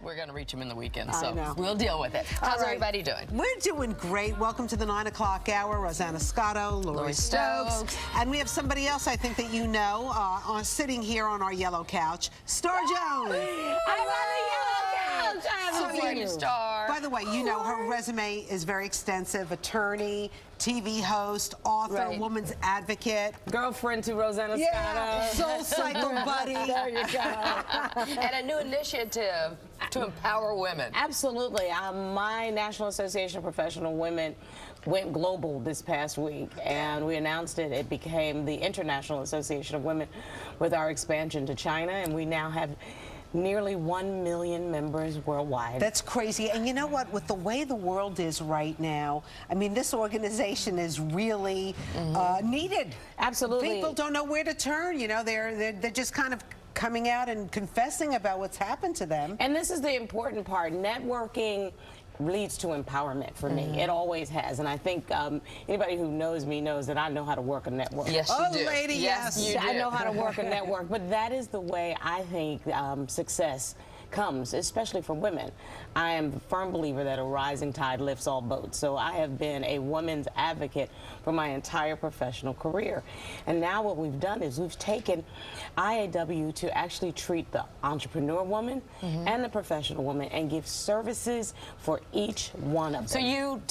we're going to reach them in the weekend, I so know. we'll deal with it. How's everybody doing? We're doing great. Welcome to the 9 o'clock hour. Rosanna Scotto, Lori Stokes. And we have somebody else I think that you know sitting here on our yellow couch, Star Jones. I love the yellow couch. I haven't seen you, Star. By the way, you know her resume is very extensive. Attorney, TV host, author, woman's advocate. Girlfriend to Rosanna Scotto. Soul cycle buddy. There you go. And a new initiative to empower women. Absolutely. My National Association of Professional Women went global this past week, and we announced it. It became the International Association of Women with our expansion to China, and we now have nearly 1 million members worldwide. That's crazy. And you know what? With the way the world is right now, I mean, this organization is really needed. Absolutely. People don't know where to turn. You know, they're just kind of coming out and confessing about what's happened to them. And this is the important part. Networking leads to empowerment for me. It always has. And I think anybody who knows me knows that I know how to work a network. Yes, you do. Lady, yes. You do. I know how to work a network, but that is the way I think success comes, especially for women. I am a firm believer that a rising tide lifts all boats. So I have been a woman's advocate for my entire professional career. And now what we've done is we've taken IAW to actually treat the entrepreneur woman and the professional woman and give services for each one of them. So you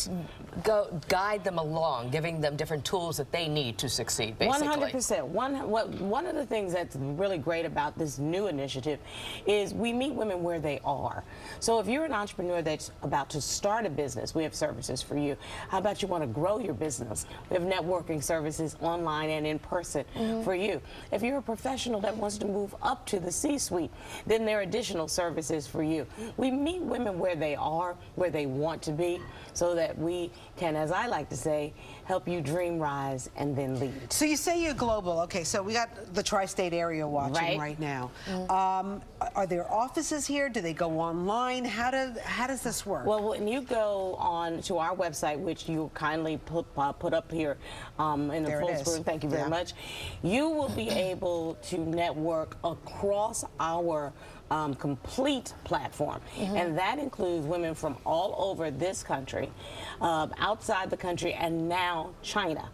go guide them along, giving them different tools that they need to succeed, basically. 100%. One of the things that's really great about this new initiative is we meet women where they are. So if you're an entrepreneur that's about to start a business, we have services for you. How about you want to grow your business? We have networking services online and in person for you. If you're a professional that wants to move up to the C-suite, then there are additional services for you. We meet women where they are, where they want to be, so that we can, as I like to say, help you dream rise and then lead. So you say you're global. Okay, so we got the tri-state area watching right now. Are there offices here? Do they go online? How does this work? Well, when you go on to our website, which you kindly put up here in the full screen, thank you very much, you will be able to network across our complete platform. And that includes women from all over this country, outside the country, and now China.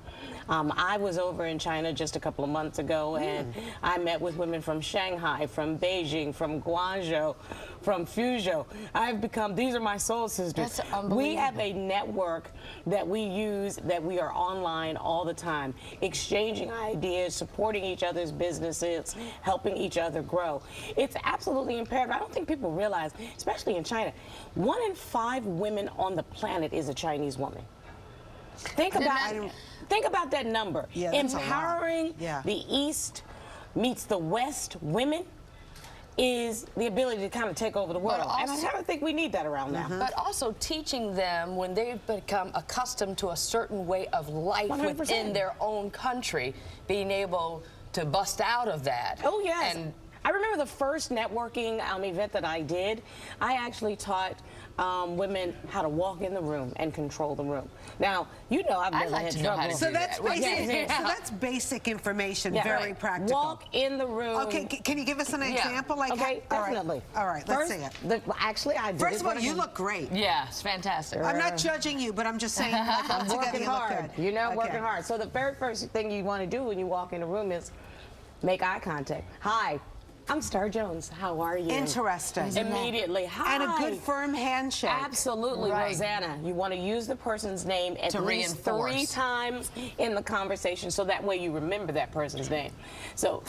I was over in China just a couple of months ago, and I met with women from Shanghai, from Beijing, from Guangzhou, from Fuzhou. I've become, these are my soul sisters. That's unbelievable. We have a network that we use, that we are online all the time, exchanging ideas, supporting each other's businesses, helping each other grow. It's absolutely imperative. I don't think people realize, especially in China, 1 in 5 women on the planet is a Chinese woman. Think about that number. Empowering the East meets the West women is the ability to kind of take over the world. And I kind of think we need that around now. But also teaching them, when they've become accustomed to a certain way of life 100%. within their own country, being able to bust out of that. Oh, yes. And I remember the first networking event that I did. I actually taught women how to walk in the room and control the room. Now, you know I've never had trouble. So that's basic. So that's basic information, very practical. Walk in the room. Okay, can you give us an example? Like, okay, definitely. All right, let's see it. Actually, I did. First of all, you look great. yeah, it's fantastic. I'm not judging you, but I'm just saying, like, I'm working hard. You You know, working hard. So the very first thing you want to do when you walk in a room is make eye contact. Hi. I'm Star Jones. How are you? Interesting. Immediately. Hi. And a good firm handshake. Absolutely, Rosanna. You want to use the person's name at least 3 times in the conversation, so that way you remember that person's name. So,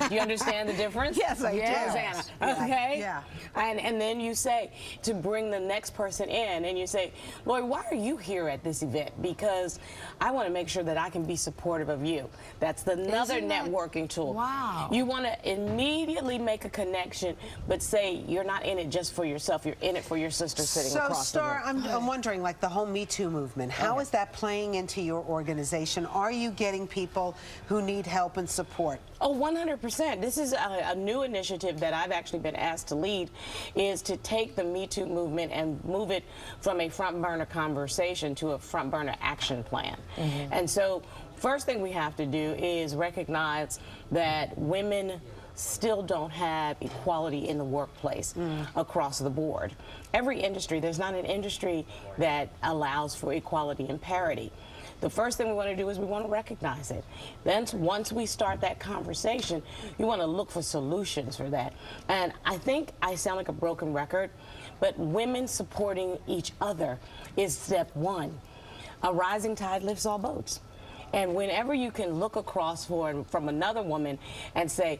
you understand the difference? Yes, I do. Rosanna. Okay? Yeah. And then you say, to bring the next person in, and you say, Lori, why are you here at this event? Because I want to make sure that I can be supportive of you. That's another networking tool. Wow. You want to immediately make a connection, but say you're not in it just for yourself, you're in it for your sister sitting across the room. So, Star, I'm wondering, like the whole Me Too movement, how is that playing into your organization? Are you getting people who need help and support? Oh, 100%. This is a new initiative that I've actually been asked to lead, is to take the Me Too movement and move it from a front burner conversation to a front burner action plan. And so, first thing we have to do is recognize that women still don't have equality in the workplace across the board. Every industry, there's not an industry that allows for equality and parity. The first thing we want to do is we want to recognize it. Then once we start that conversation, you want to look for solutions for that. And I think I sound like a broken record, but women supporting each other is step one. A rising tide lifts all boats. And whenever you can look across from another woman and say,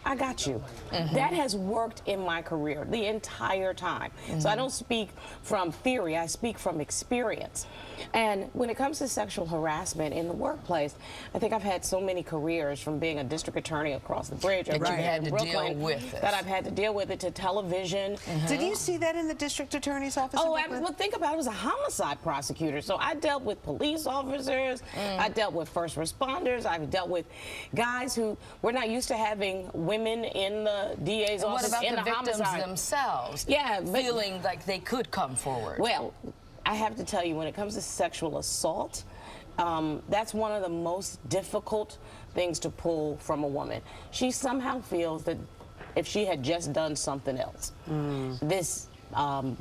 I got you. That has worked in my career the entire time. So I don't speak from theory, I speak from experience. And when it comes to sexual harassment in the workplace, I think I've had so many careers, from being a district attorney across the bridge that you had to Brooklyn, deal with this. that I've had to deal with it, to television. Did you see that in the district attorney's office? Oh, well, think about it. I was a homicide prosecutor, so I dealt with police officers, I dealt with first responders, I've dealt with guys who were not used to having women in the DA's And office. what about in the victims homicide themselves? Yeah, but, feeling like they could come forward. Well, I have to tell you, when it comes to sexual assault, that's one of the most difficult things to pull from a woman. She somehow feels that if she had just done something else, this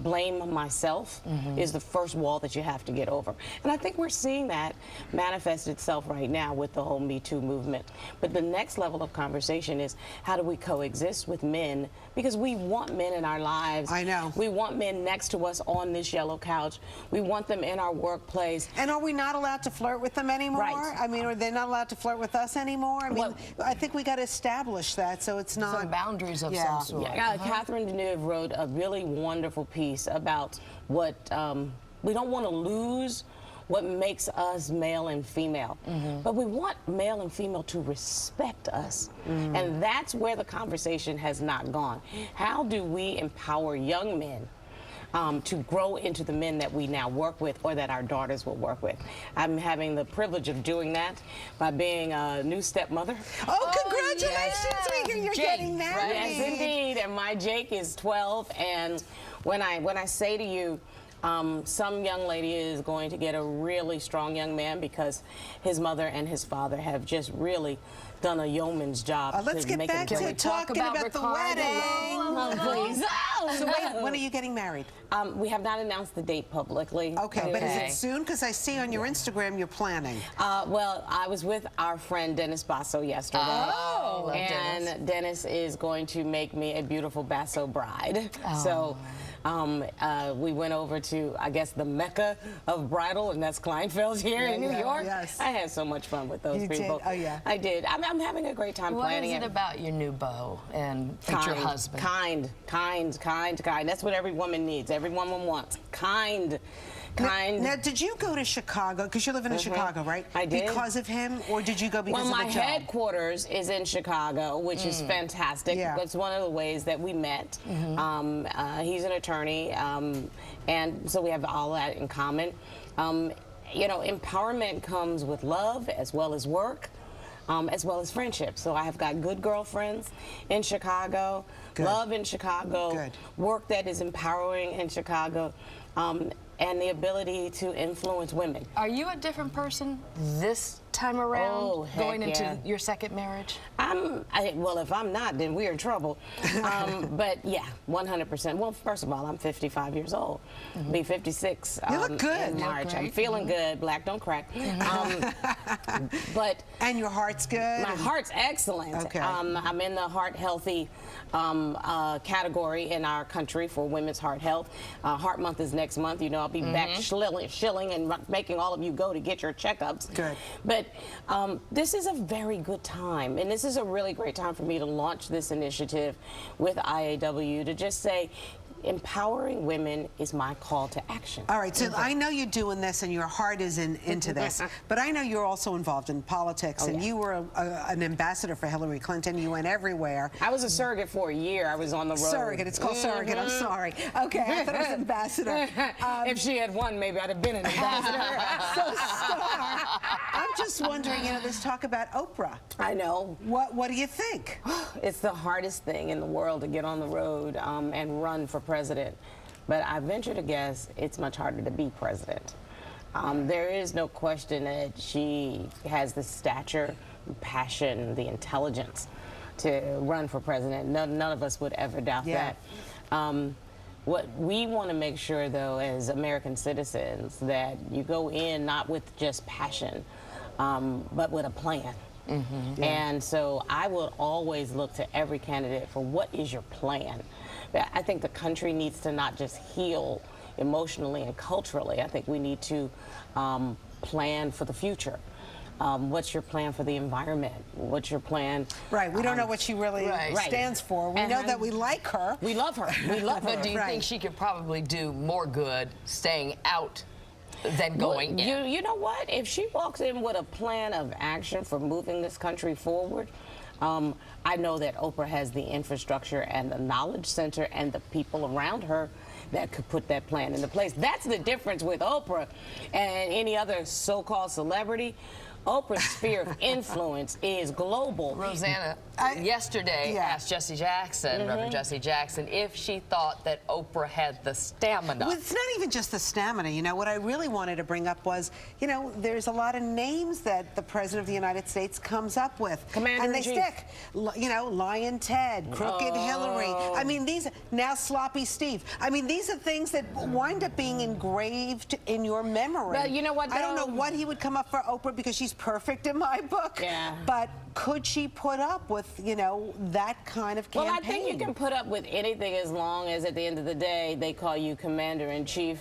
blame myself is the first wall that you have to get over. And I think we're seeing that manifest itself right now with the whole Me Too movement. But the next level of conversation is, how do we coexist with men? Because we want men in our lives. I know. We want men next to us on this yellow couch. We want them in our workplace. And are we not allowed to flirt with them anymore? Right. I mean, are they not allowed to flirt with us anymore? I mean, Well, I think we got to establish that so it's not... Some boundaries of Yeah. some sort. Yeah, Catherine Deneuve wrote a really wonderful piece about what we don't want to lose what makes us male and female. But we want male and female to respect us. And that's where the conversation has not gone. How do we empower young men to grow into the men that we now work with, or that our daughters will work with? I'm having the privilege of doing that by being a new stepmother. Oh, congratulations! yes. We hear you're Jake, getting married. right? Yes, indeed. And my Jake is 12. And when I say to you, some young lady is going to get a really strong young man, because his mother and his father have just really done a yeoman's job. Let's to get make back it to great. talking about the Ricardo? wedding. Please. So wait, when are you getting married? We have not announced the date publicly. Okay, but is Okay. it soon? Because I see on your Instagram you're planning. Well, I was with our friend Dennis Basso yesterday. Oh, love and Dennis is going to make me a beautiful Basso bride. So we went over to, I guess, the Mecca of bridal, and that's Kleinfeld's here in New York. Yes. I had so much fun with those You did? people. Oh, yeah. I did. I'm having a great time What planning is it about your new beau and future husband? Kind. That's what every woman needs. Every woman wants. Kind. Now, did you go to Chicago? Because you're living in Chicago, right? I did. Because of him, or did you go because Well, of my the job? headquarters is in Chicago, which is fantastic. Yeah. It's one of the ways that we met. He's an attorney, and so we have all that in common. You know, empowerment comes with love as well as work. As well as friendship. So I have got good girlfriends in Chicago, love in Chicago, work that is empowering in Chicago, and the ability to influence women. Are you a different person this time around, Oh, heck going into yeah. your second marriage? Well, if I'm not, then we're in trouble. But yeah, 100%. Well, first of all, I'm 55 years old. Be 56 You look good. in March. You look I'm great. feeling good. Black don't crack. But And your heart's good? my heart's excellent. Okay. I'm in the heart healthy category in our country for women's heart health. Heart Month is next month. You know, I'll be back shilling and making all of you go to get your checkups. Good. But this is a very good time, and this is a really great time for me to launch this initiative with IAW to just say, empowering women is my call to action. All right, so I know you're doing this and your heart is into this, but I know you're also involved in politics, and you were an ambassador for Hillary Clinton. You went everywhere. I was a surrogate for a year. I was on the road. Surrogate, it's called surrogate, I'm sorry. Okay, I thought it was ambassador. If she had won, maybe I'd have been an ambassador. So star. I'm just wondering, you know, there's talk about Oprah. I know. What do you think? It's the hardest thing in the world to get on the road and run for president. But I venture to guess it's much harder to be president. There is no question that she has the stature, passion, the intelligence to run for president. None of us would ever doubt that. What we want to make sure, though, as American citizens, that you go in not with just passion, but with a plan. And so I will always look to every candidate for what is your plan. I think the country needs to not just heal emotionally and culturally. I think we need to plan for the future. What's your plan for the environment? What's your plan? Right. We don't know what she really stands for. We know that we like her. We love her. We love her. But do you think she could probably do more good staying out than going in? You know what? If she walks in with a plan of action for moving this country forward, I know that Oprah has the infrastructure and the knowledge center and the people around her that could put that plan into place. That's the difference with Oprah and any other so-called celebrity. Oprah's sphere of influence is global. Rosanna, yesterday asked Jesse Jackson, Reverend Jesse Jackson, if she thought that Oprah had the stamina. Well, it's not even just the stamina. You know, what I really wanted to bring up was, you know, there's a lot of names that the President of the United States comes up with. And they stick. You know, Lion Ted, Crooked Hillary. I mean, these, now Sloppy Steve. I mean, these are things that wind up being engraved in your memory. But you know what, I don't know what he would come up for Oprah, because she's perfect in my book. But could she put up with, you know, that kind of campaign? Well, I think you can put up with anything as long as at the end of the day they call you commander-in-chief,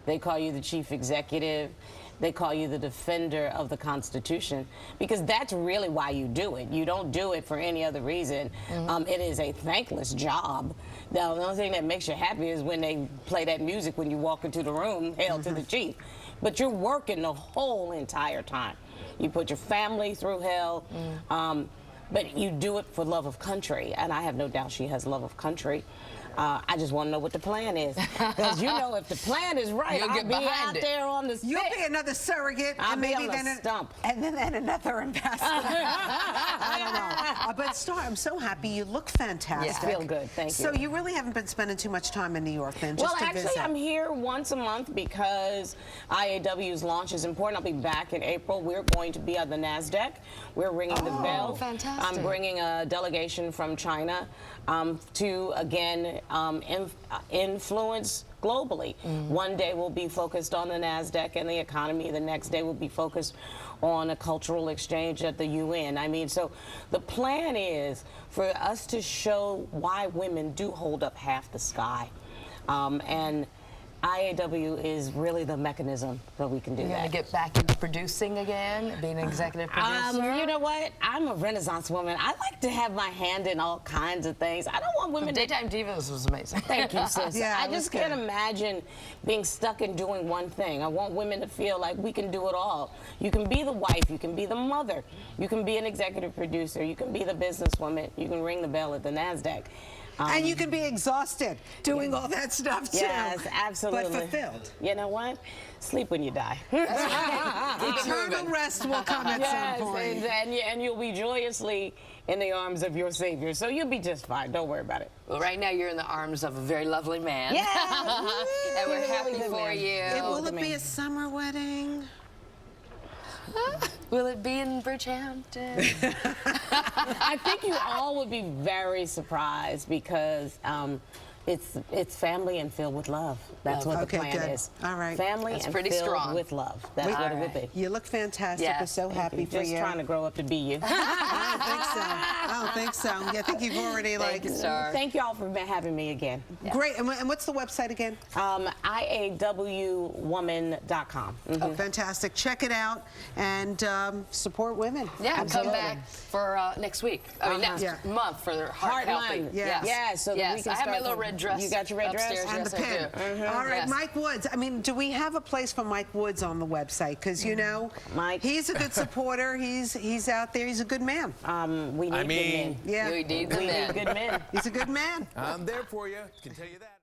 they call you the chief executive, they call you the defender of the Constitution, because that's really why you do it. You don't do it for any other reason. It is a thankless job. The only thing that makes you happy is when they play that music when you walk into the room, hail to the chief. But you're working the whole entire time. You put your family through hell, but you do it for love of country, and I have no doubt she has love of country. I just want to know what the plan is, because you know, if the plan is right, I'll be out there on the stick. You'll be another surrogate, and maybe then stump, and then another ambassador. I don't know. But Star, I'm so happy. You look fantastic. I feel good. Thank you. So you really haven't been spending too much time in New York, then? Just well, to actually, visit. I'm here once a month because IAW's launch is important. I'll be back in April. We're going to be on the NASDAQ. We're ringing the bell. Fantastic. I'm bringing a delegation from China to, again, influence globally. One day we'll be focused on the NASDAQ and the economy. The next day we'll be focused on a cultural exchange at the UN. I mean, so the plan is for us to show why women do hold up half the sky. And IAW is really the mechanism that we can do that. You're going to get back into producing again, being an executive producer? You know what? I'm a Renaissance woman. I like to have my hand in all kinds of things. I don't want women to... Daytime Divas was amazing. Thank you, sis. I just can't imagine being stuck in doing one thing. I want women to feel like we can do it all. You can be the wife. You can be the mother. You can be an executive producer. You can be the businesswoman. You can ring the bell at the NASDAQ. And you can be exhausted doing all that stuff, too. Yes, absolutely. But fulfilled. You know what? Sleep when you die. Eternal rest will come at some point. And you'll be joyously in the arms of your Savior. So you'll be just fine. Don't worry about it. Well, right now you're in the arms of a very lovely man. Yeah. And we're happy for you. Will it be a summer wedding? Will it be in Bridgehampton? I think you all would be very surprised because it's family and filled with love. That's what the plan is. All right. Family That's and pretty filled strong. with love. That's what it would be. You look fantastic. Yeah. We're so happy for Just you. trying to grow up to be you. I don't think so. I don't think so. I think you've already Thank you, Star. Thank you all for having me again. Great. And what's the website again? IAWwoman.com. Oh, fantastic. Check it out and support women. Yeah, Absolutely. come back for next week. I mean, next month for their Heart Healthy. Month. Yes. Yeah, so that we can I have my start little red dress. You got your red dress? upstairs. And Yes, the pin. I do. All right, Yes. Mike Woods. I mean, do we have a place for Mike Woods on the website? Because, you know, Mike. he's a good supporter. He's out there. He's a good man. We need good men. Yeah. We need the We men. need good men. He's a good man. I'm there for you. Can tell you that.